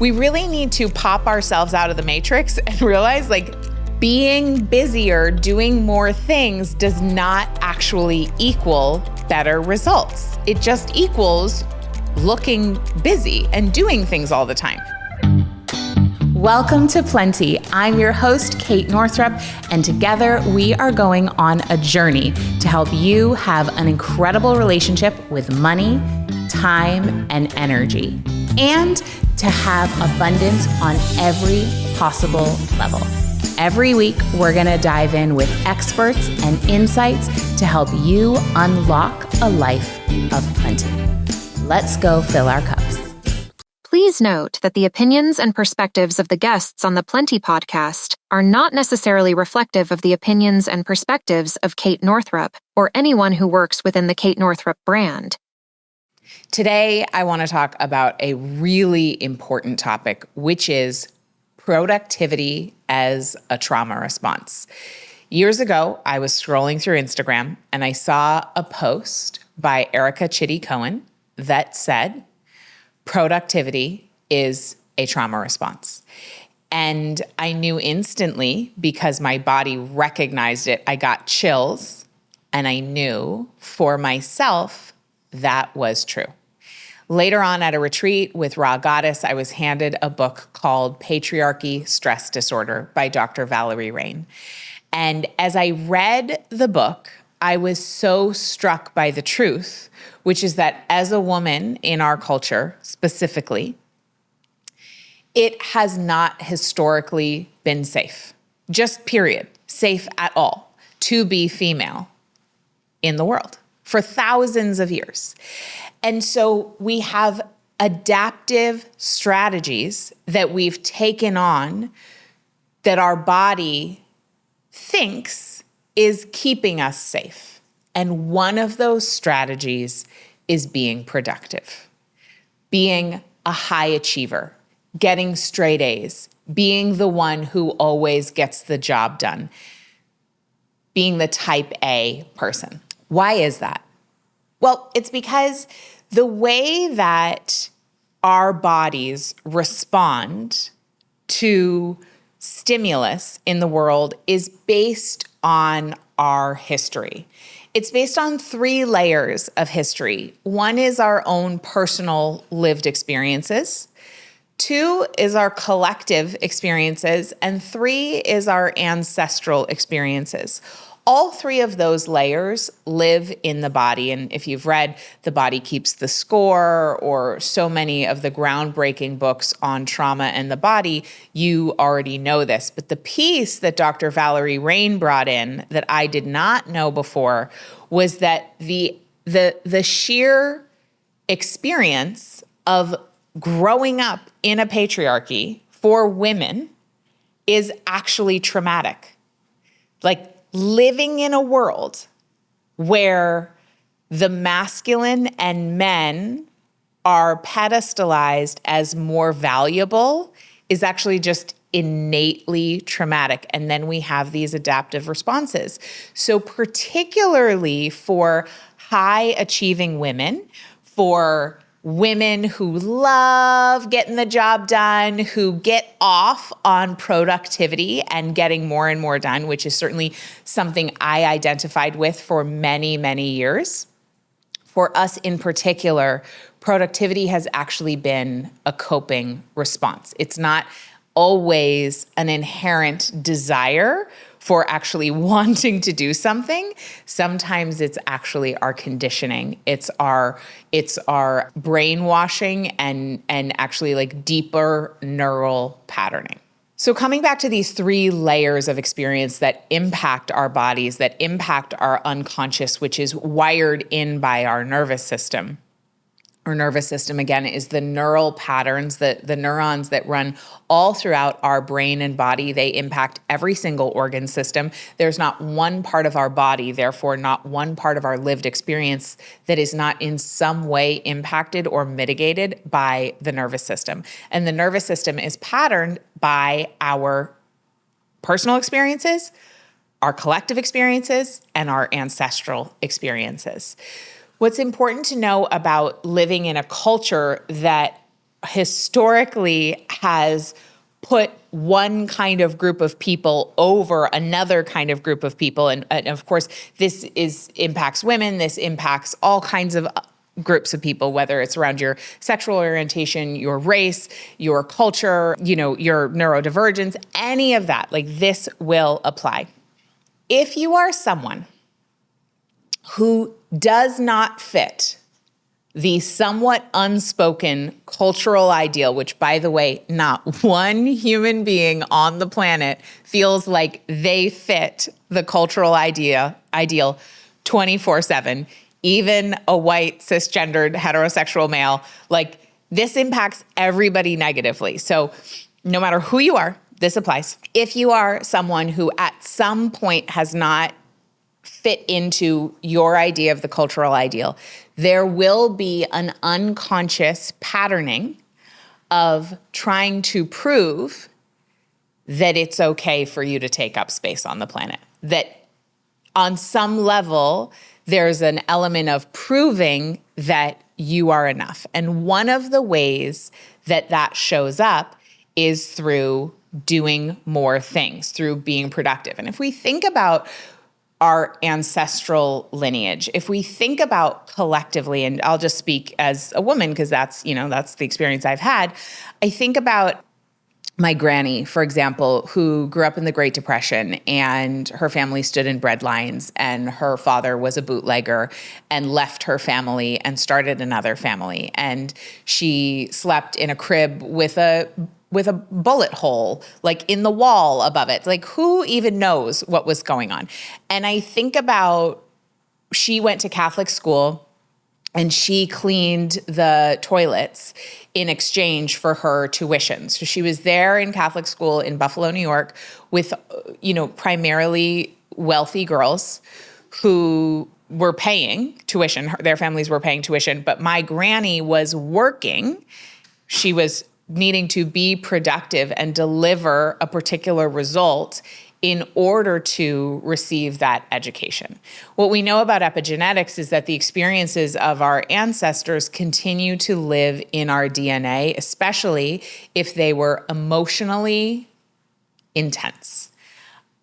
We really need to pop ourselves out of the matrix and realize being busier, doing more things does not actually equal better results. It just equals looking busy and doing things all the time. Welcome to Plenty. I'm your host, Kate Northrup, and together we are going on a journey to help you have an incredible relationship with money, time, and energy, and to have abundance on every possible level. Every week, we're going to dive in with experts and insights to help you unlock a life of plenty. Let's go fill our cups. Please note that the opinions and perspectives of the guests on the Plenty podcast are not necessarily reflective of the opinions and perspectives of Kate Northrup or anyone who works within the Kate Northrup brand. Today, I want to talk about a really important topic, which is productivity as a trauma response. Years ago, I was scrolling through Instagram and I saw a post by Chidi Cohen that said, productivity is a trauma response. And I knew instantly because my body recognized it. I got chills and I knew for myself that was true. Later on at a retreat with Raw Goddess, I was handed a book called Patriarchy, Stress Disorder by Dr. Valerie Rein. And as I read the book, I was so struck by the truth, which is that as a woman in our culture specifically, it has not historically been safe, just period, safe at all, to be female in the world for thousands of years. And so we have adaptive strategies that we've taken on that our body thinks is keeping us safe. And one of those strategies is being productive, being a high achiever, getting straight A's, being the one who always gets the job done, being the type A person. Why is that? Well, it's because the way that our bodies respond to stimulus in the world is based on our history. It's based on 3 layers of history. 1 is our own personal lived experiences. 2 is our collective experiences. And 3 is our ancestral experiences. All 3 of those layers live in the body. And if you've read The Body Keeps the Score or so many of the groundbreaking books on trauma and the body, you already know this. But the piece that Dr. Valerie Rein brought in that I did not know before was that the sheer experience of growing up in a patriarchy for women is actually traumatic. Living in a world where the masculine and men are pedestalized as more valuable is actually just innately traumatic. And then we have these adaptive responses. So particularly for high achieving women, for women who love getting the job done, who get off on productivity and getting more and more done, which is certainly something I identified with for many, many years. For us in particular, productivity has actually been a coping response. It's not always an inherent desire for actually wanting to do something. Sometimes it's actually our conditioning. It's our brainwashing and actually deeper neural patterning. So coming back to these 3 layers of experience that impact our bodies, that impact our unconscious, which is wired in by our nervous system. Our nervous system, again, is the neural patterns, the neurons that run all throughout our brain and body. They impact every single organ system. There's not one part of our body, therefore not one part of our lived experience that is not in some way impacted or mitigated by the nervous system. And the nervous system is patterned by our personal experiences, our collective experiences, and our ancestral experiences. What's important to know about living in a culture that historically has put one kind of group of people over another kind of group of people. And of course, this impacts women. This impacts all kinds of groups of people, whether it's around your sexual orientation, your race, your culture, your neurodivergence, any of that. Like, this will apply. If you are someone who does not fit the somewhat unspoken cultural ideal, which, by the way, not one human being on the planet feels like they fit the cultural ideal 24/7, even a white, cisgendered, heterosexual male, like, this impacts everybody negatively. So no matter who you are, this applies. If you are someone who at some point has not fit into your idea of the cultural ideal, there will be an unconscious patterning of trying to prove that it's okay for you to take up space on the planet. That on some level, there's an element of proving that you are enough. And one of the ways that that shows up is through doing more things, through being productive. And if we think about our ancestral lineage, if we think about collectively, and I'll just speak as a woman because that's the experience I've had. I think about my granny, for example, who grew up in the Great Depression, and her family stood in bread lines, and her father was a bootlegger and left her family and started another family. And she slept in a crib with a bullet hole, like, in the wall above it. Like, who even knows what was going on? And I think about, she went to Catholic school and she cleaned the toilets in exchange for her tuition. So she was there in Catholic school in Buffalo, New York, with, primarily wealthy girls who were paying tuition. Their families were paying tuition, but my granny was working. She was needing to be productive and deliver a particular result in order to receive that education. What we know about epigenetics is that the experiences of our ancestors continue to live in our DNA, especially if they were emotionally intense.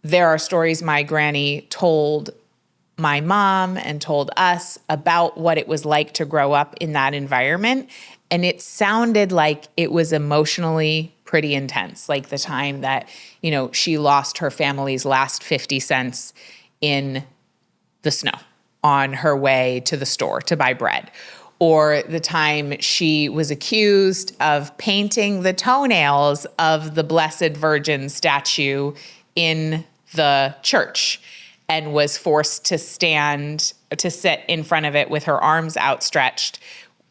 There are stories my granny told my mom and told us about what it was like to grow up in that environment. And it sounded like it was emotionally pretty intense, like the time that, she lost her family's last 50 cents in the snow on her way to the store to buy bread, or the time she was accused of painting the toenails of the Blessed Virgin statue in the church and was forced to sit in front of it with her arms outstretched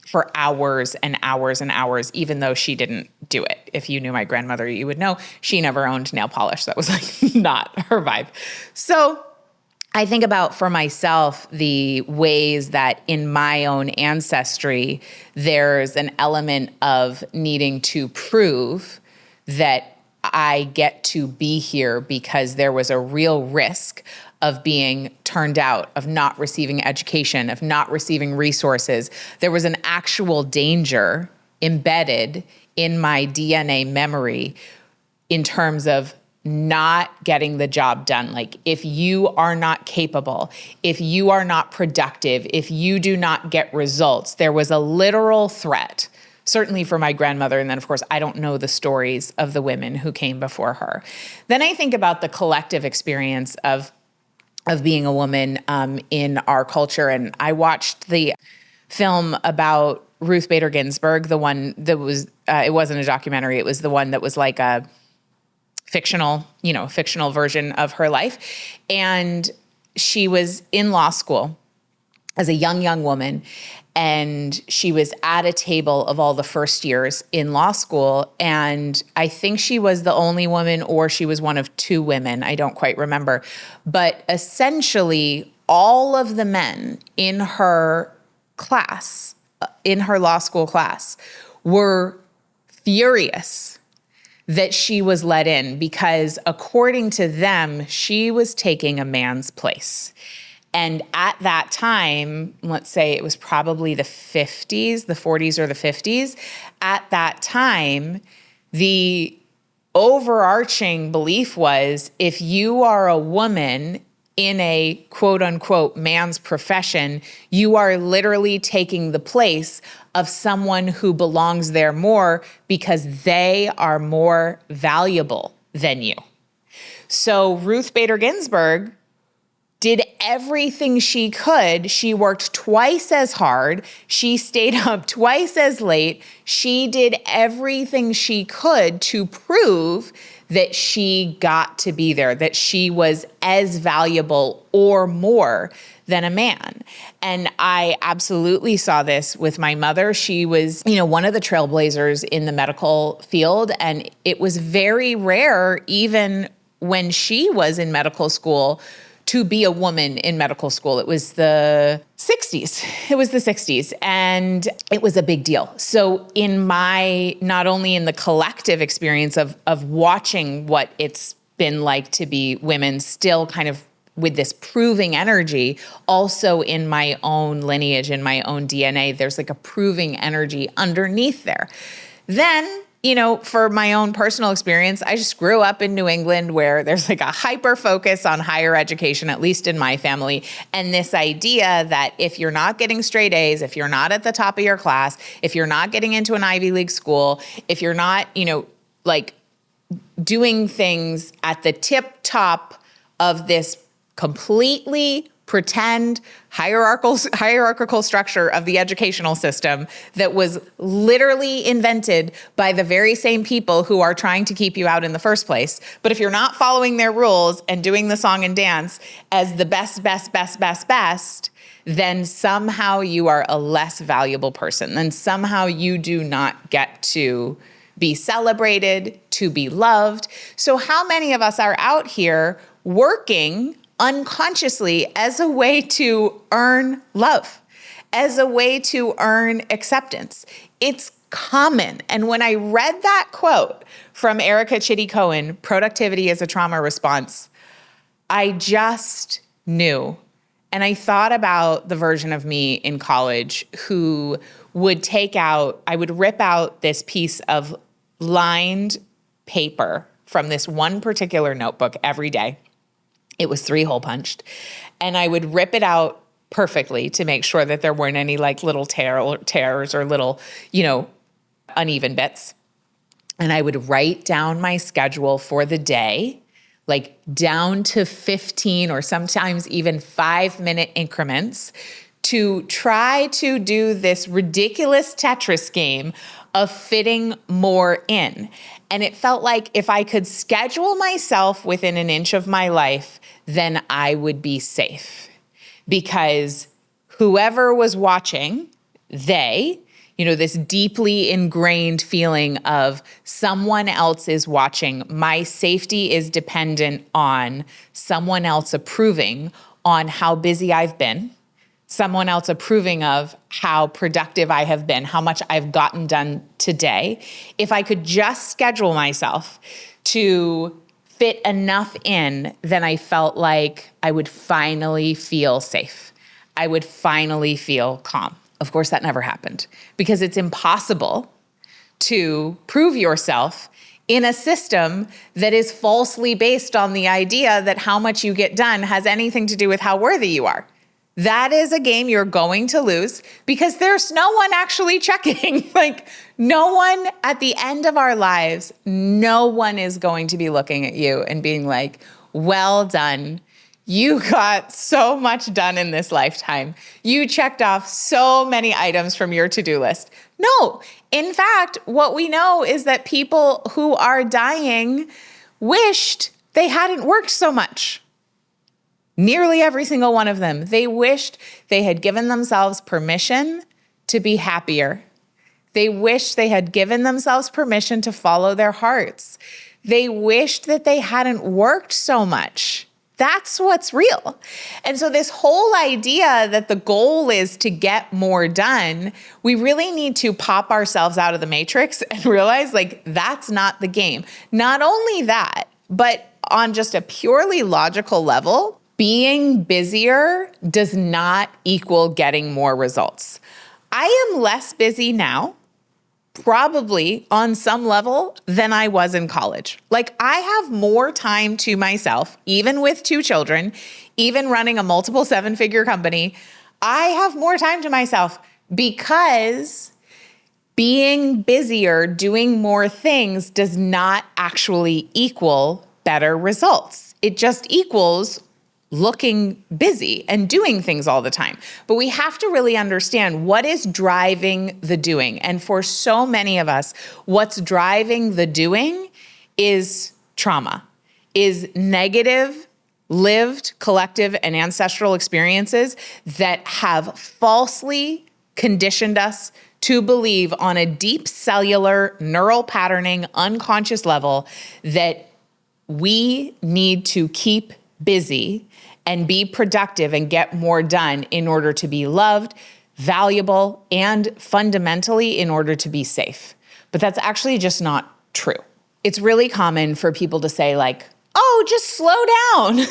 for hours and hours and hours, even though she didn't do it. If you knew my grandmother, you would know she never owned nail polish. That was like not her vibe. So I think about, for myself, the ways that in my own ancestry, there's an element of needing to prove that I get to be here because there was a real risk of being turned out, of not receiving education, of not receiving resources. There was an actual danger embedded in my DNA memory in terms of not getting the job done. Like, if you are not capable, if you are not productive, if you do not get results, there was a literal threat, certainly for my grandmother. And then, of course, I don't know the stories of the women who came before her. Then I think about the collective experience of being a woman in our culture. And I watched the film about Ruth Bader Ginsburg, the one that was, it wasn't a documentary, it was the one that was like a fictional version of her life. And she was in law school as a young woman, and she was at a table of all the first years in law school. And I think she was the only woman, or she was one of two women. I don't quite remember. But essentially, all of the men in her class, in her law school class, were furious that she was let in because, according to them, she was taking a man's place. And at that time, let's say it was probably the 50s, the 40s or the 50s, at that time, the overarching belief was if you are a woman in a quote unquote man's profession, you are literally taking the place of someone who belongs there more because they are more valuable than you. So Ruth Bader Ginsburg did everything she could. She worked twice as hard. She stayed up twice as late. She did everything she could to prove that she got to be there, that she was as valuable or more than a man. And I absolutely saw this with my mother. She was, one of the trailblazers in the medical field. And it was very rare, even when she was in medical school, to be a woman in medical school. It was the 60s. And it was a big deal. So in my, not only in the collective experience of watching what it's been like to be women still kind of with this proving energy, also in my own lineage, in my own DNA, there's like a proving energy underneath there. Then, for my own personal experience, I just grew up in New England where there's like a hyper focus on higher education, at least in my family. And this idea that if you're not getting straight A's, if you're not at the top of your class, if you're not getting into an Ivy League school, if you're not, doing things at the tip top of this completely pretend hierarchical structure of the educational system that was literally invented by the very same people who are trying to keep you out in the first place. But if you're not following their rules and doing the song and dance as the best, then somehow you are a less valuable person. Then somehow you do not get to be celebrated, to be loved. So how many of us are out here working unconsciously as a way to earn love, as a way to earn acceptance? It's common. And when I read that quote from Erica Chidi Cohen, productivity is a trauma response, I just knew. And I thought about the version of me in college who would I would rip out this piece of lined paper from this one particular notebook every day. It was 3-hole punched. And I would rip it out perfectly to make sure that there weren't any little tears or little, uneven bits. And I would write down my schedule for the day, down to 15 or sometimes even 5-minute increments to try to do this ridiculous Tetris game of fitting more in. And it felt like if I could schedule myself within an inch of my life, then I would be safe. Because whoever was watching, this deeply ingrained feeling of someone else is watching, my safety is dependent on someone else approving on how busy I've been, someone else approving of how productive I have been, how much I've gotten done today. If I could just schedule myself to fit enough in, then I felt like I would finally feel safe. I would finally feel calm. Of course, that never happened because it's impossible to prove yourself in a system that is falsely based on the idea that how much you get done has anything to do with how worthy you are. That is a game you're going to lose because there's no one actually checking. No one at the end of our lives, no one is going to be looking at you and being like, well done. You got so much done in this lifetime. You checked off so many items from your to-do list. No, in fact, what we know is that people who are dying wished they hadn't worked so much. Nearly every single one of them. They wished they had given themselves permission to be happier. They wished they had given themselves permission to follow their hearts. They wished that they hadn't worked so much. That's what's real. And so this whole idea that the goal is to get more done, we really need to pop ourselves out of the matrix and realize that's not the game. Not only that, but on just a purely logical level, Being busier does not equal getting more results. I am less busy now, probably on some level, than I was in college. Like, I have more time to myself, even with 2 children, even running a multiple 7-figure company. I have more time to myself because being busier, doing more things does not actually equal better results. It just equals looking busy and doing things all the time. But we have to really understand what is driving the doing. And for so many of us, what's driving the doing is trauma, is negative, lived, collective, and ancestral experiences that have falsely conditioned us to believe on a deep cellular neural patterning, unconscious level that we need to keep busy and be productive and get more done in order to be loved, valuable, and fundamentally in order to be safe. But that's actually just not true. It's really common for people to say like, oh, just slow down.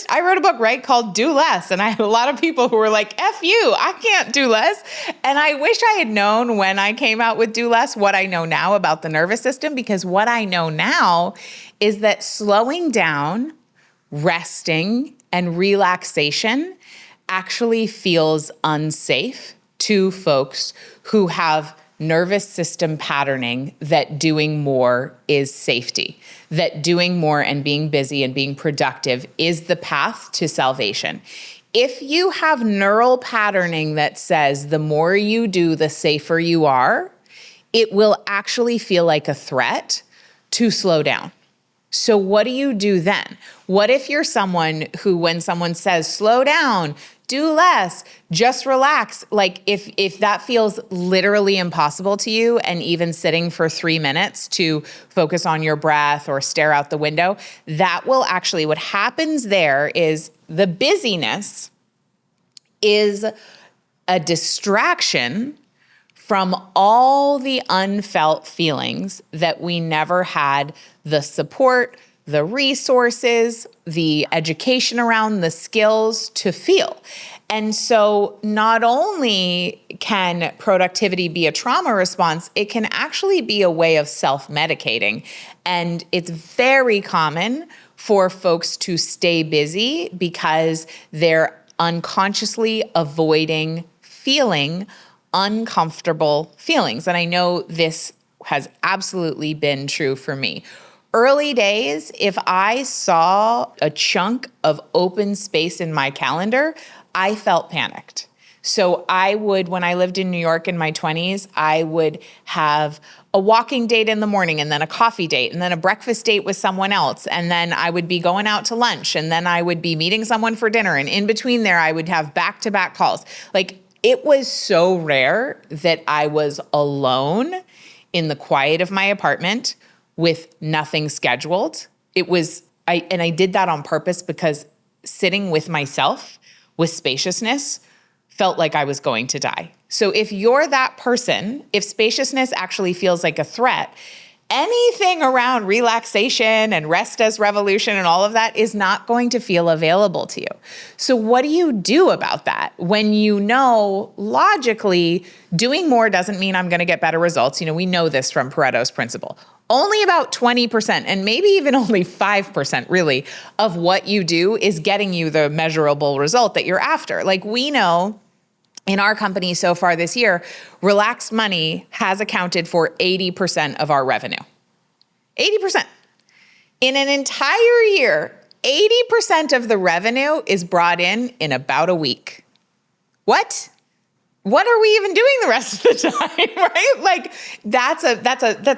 I wrote a book, right, called Do Less. And I had a lot of people who were like, F you, I can't do less. And I wish I had known when I came out with Do Less what I know now about the nervous system, because what I know now is that slowing down, resting, and relaxation actually feels unsafe to folks who have nervous system patterning that doing more is safety, that doing more and being busy and being productive is the path to salvation. If you have neural patterning that says the more you do, the safer you are, it will actually feel like a threat to slow down. So what do you do then? What if you're someone who, when someone says, slow down, do less, just relax, like if that feels literally impossible to you, and even sitting for 3 minutes to focus on your breath or stare out the window, that will actually, what happens there is the busyness is a distraction from all the unfelt feelings that we never had the support, the resources, the education around, the skills to feel. And so not only can productivity be a trauma response, it can actually be a way of self-medicating. And it's very common for folks to stay busy because they're unconsciously avoiding feeling uncomfortable feelings. And I know this has absolutely been true for me. Early days, if I saw a chunk of open space in my calendar, I felt panicked. So I would, when I lived in New York in my 20s, I would have a walking date in the morning, and then a coffee date, and then a breakfast date with someone else. And then I would be going out to lunch, and then I would be meeting someone for dinner. And in between there, I would have back-to-back calls. Like, it was so rare that I was alone in the quiet of my apartment with nothing scheduled. I did that on purpose because sitting with myself with spaciousness felt like I was going to die. So if you're that person, if spaciousness actually feels like a threat, anything around relaxation and rest as revolution and all of that is not going to feel available to you. So what do you do about that when you know logically doing more doesn't mean I'm going to get better results? We know this from Pareto's principle. Only about 20%, and maybe even only 5% really, of what you do is getting you the measurable result that you're after. Like, we know in our company so far this year, relaxed money has accounted for 80% of our revenue. 80%. In an entire year, 80% of the revenue is brought in about a week. What are we even doing the rest of the time, right? Like, that's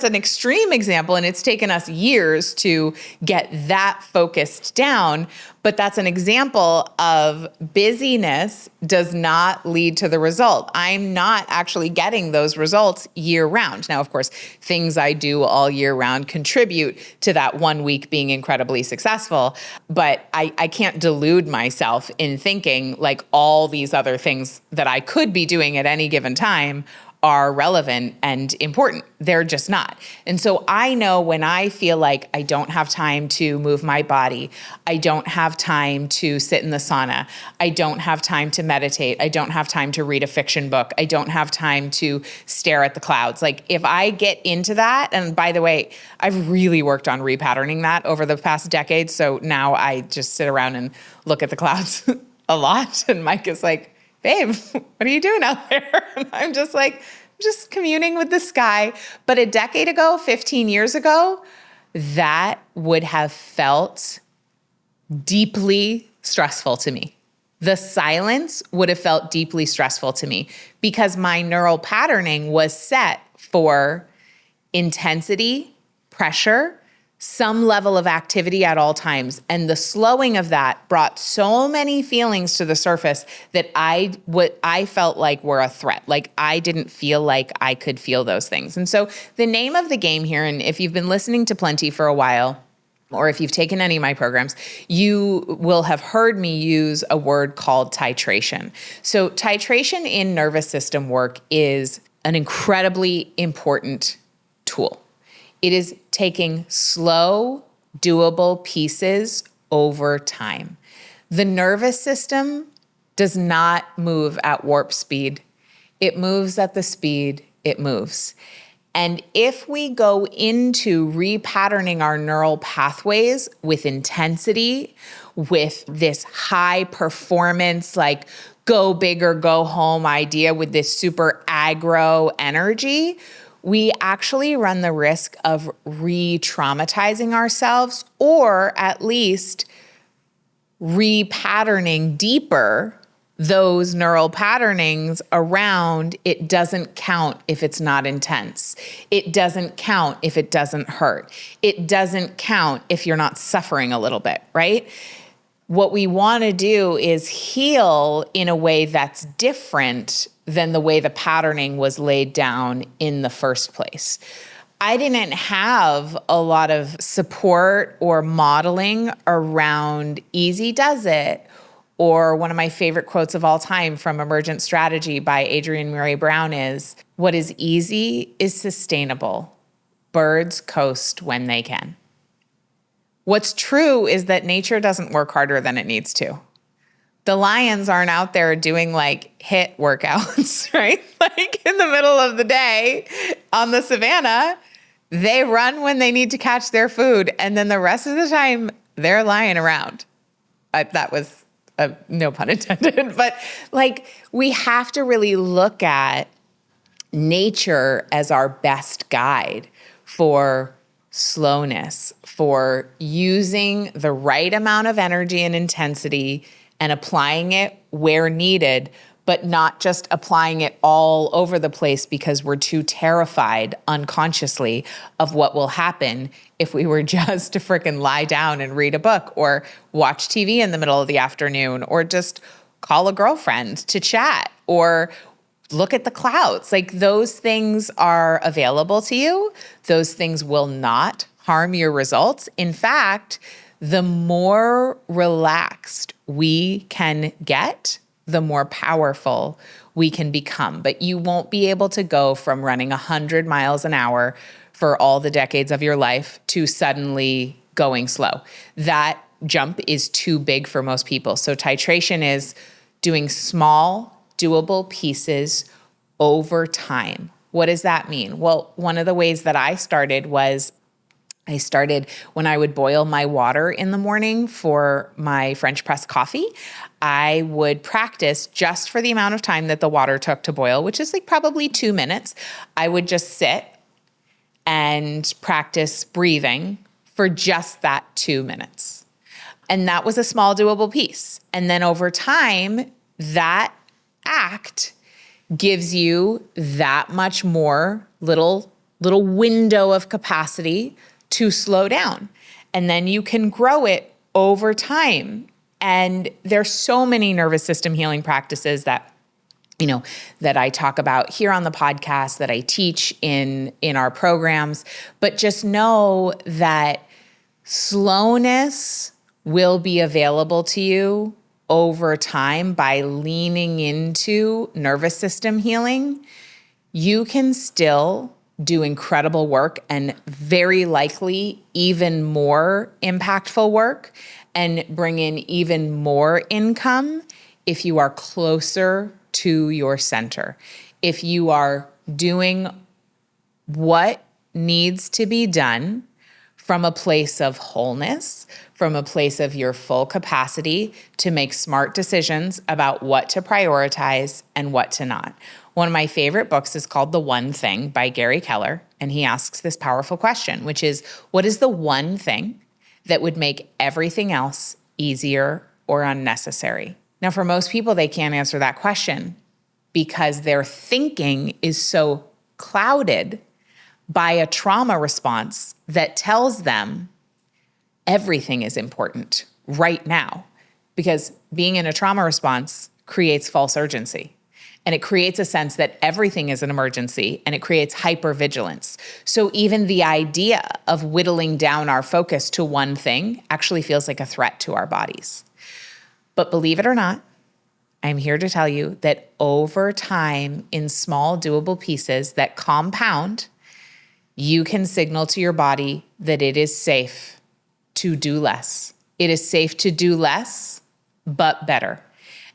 an extreme example, and it's taken us years to get that focused down. But that's an example of busyness does not lead to the result. I'm not actually getting those results year round. Now, of course, things I do all year round contribute to that 1 week being incredibly successful. But I can't delude myself in thinking like all these other things that I could be doing at any given time are relevant and important. They're just not. And so I know when I feel like I don't have time to move my body, I don't have time to sit in the sauna, I don't have time to meditate, I don't have time to read a fiction book, I don't have time to stare at the clouds. Like if I get into that, and by the way, I've really worked on repatterning that over the past decade. So now I just sit around and look at the clouds a lot. And Mike is like, babe, what are you doing out there? And I'm just like, just communing with the sky. But a decade ago, 15 years ago, that would have felt deeply stressful to me. The silence would have felt deeply stressful to me because my neural patterning was set for intensity, pressure, some level of activity at all times. And the slowing of that brought so many feelings to the surface that I felt like were a threat. Like I didn't feel like I could feel those things. And so the name of the game here, and if you've been listening to Plenty for a while, or if you've taken any of my programs, you will have heard me use a word called titration. So titration in nervous system work is an incredibly important tool. It is taking slow, doable pieces over time. The nervous system does not move at warp speed. It moves at the speed it moves. And if we go into repatterning our neural pathways with intensity, with this high performance, like go big or go home idea with this super aggro energy, we actually run the risk of re-traumatizing ourselves, or at least repatterning deeper those neural patternings around it doesn't count if it's not intense. It doesn't count if it doesn't hurt. It doesn't count if you're not suffering a little bit, right? What we want to do is heal in a way that's different than the way the patterning was laid down in the first place. I didn't have a lot of support or modeling around easy does it, or one of my favorite quotes of all time from Emergent Strategy by Adrienne Murray Brown is, what is easy is sustainable. Birds coast when they can. What's true is that nature doesn't work harder than it needs to. The lions aren't out there doing like HIIT workouts, right? Like in the middle of the day on the savannah, they run when they need to catch their food. And then the rest of the time, they're lying around. That was no pun intended. But like we have to really look at nature as our best guide for slowness, for using the right amount of energy and intensity and applying it where needed, but not just applying it all over the place because we're too terrified unconsciously of what will happen if we were just to frickin' lie down and read a book or watch TV in the middle of the afternoon or just call a girlfriend to chat or look at the clouds. Like those things are available to you. Those things will not harm your results. In fact, the more relaxed we can get, the more powerful we can become. But you won't be able to go from running 100 miles an hour for all the decades of your life to suddenly going slow. That jump is too big for most people. So titration is doing small, doable pieces over time. What does that mean? Well, one of the ways that I started when I would boil my water in the morning for my French press coffee. I would practice just for the amount of time that the water took to boil, which is like probably 2 minutes. I would just sit and practice breathing for just that 2 minutes. And that was a small doable piece. And then over time, that act gives you that much more little window of capacity to slow down. And then you can grow it over time. And there's so many nervous system healing practices that I talk about here on the podcast, that I teach in our programs. But just know that slowness will be available to you over time by leaning into nervous system healing. you can still do incredible work and very likely even more impactful work and bring in even more income if you are closer to your center. If you are doing what needs to be done from a place of wholeness, from a place of your full capacity to make smart decisions about what to prioritize and what to not. One of my favorite books is called The One Thing by Gary Keller, and he asks this powerful question, which is, what is the one thing that would make everything else easier or unnecessary? Now, for most people, they can't answer that question because their thinking is so clouded by a trauma response that tells them everything is important right now, because being in a trauma response creates false urgency. And it creates a sense that everything is an emergency, and it creates hypervigilance. So even the idea of whittling down our focus to one thing actually feels like a threat to our bodies. But believe it or not, I'm here to tell you that over time, in small doable pieces that compound, you can signal to your body that it is safe to do less. It is safe to do less, but better.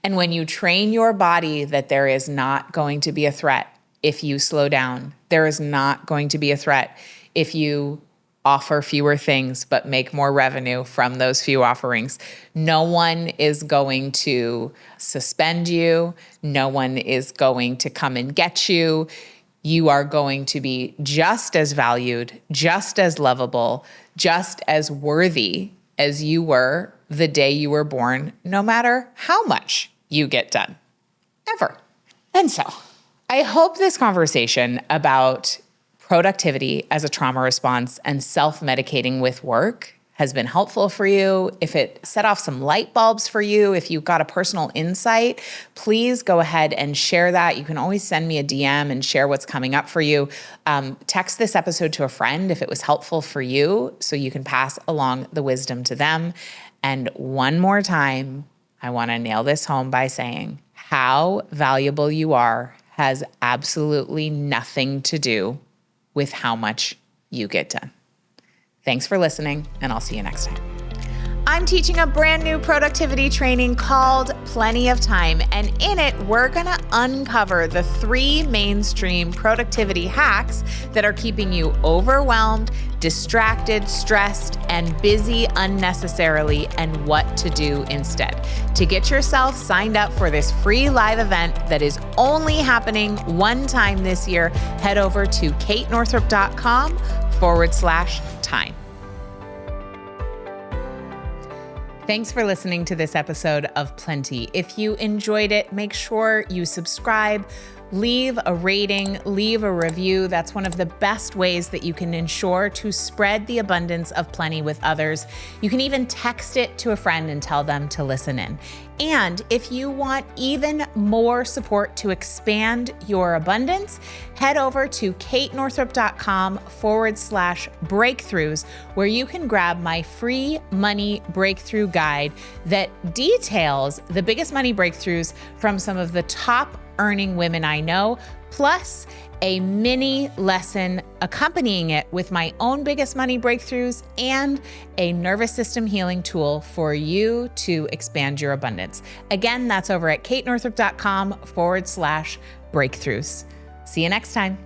And when you train your body that there is not going to be a threat if you slow down, there is not going to be a threat if you offer fewer things but make more revenue from those few offerings. No one is going to suspend you. No one is going to come and get you. You are going to be just as valued, just as lovable, just as worthy as you were the day you were born, no matter how much you get done, ever. And so I hope this conversation about productivity as a trauma response and self-medicating with work has been helpful for you. If it set off some light bulbs for you, if you got a personal insight, please go ahead and share that. You can always send me a DM and share what's coming up for you. Text this episode to a friend if it was helpful for you, so you can pass along the wisdom to them. And one more time, I want to nail this home by saying how valuable you are has absolutely nothing to do with how much you get done. Thanks for listening, and I'll see you next time. I'm teaching a brand new productivity training called Plenty of Time, and in it, we're gonna uncover the 3 mainstream productivity hacks that are keeping you overwhelmed, distracted, stressed, and busy unnecessarily, and what to do instead. To get yourself signed up for this free live event that is only happening one time this year, head over to katenorthrup.com/time. Thanks for listening to this episode of Plenty. If you enjoyed it, make sure you subscribe, leave a rating, leave a review. That's one of the best ways that you can ensure to spread the abundance of plenty with others. You can even text it to a friend and tell them to listen in. And if you want even more support to expand your abundance, head over to katenorthrup.com/breakthroughs, where you can grab my free money breakthrough guide that details the biggest money breakthroughs from some of the top earning women I know, plus a mini lesson accompanying it with my own biggest money breakthroughs and a nervous system healing tool for you to expand your abundance. Again, that's over at katenorthrup.com/breakthroughs. See you next time.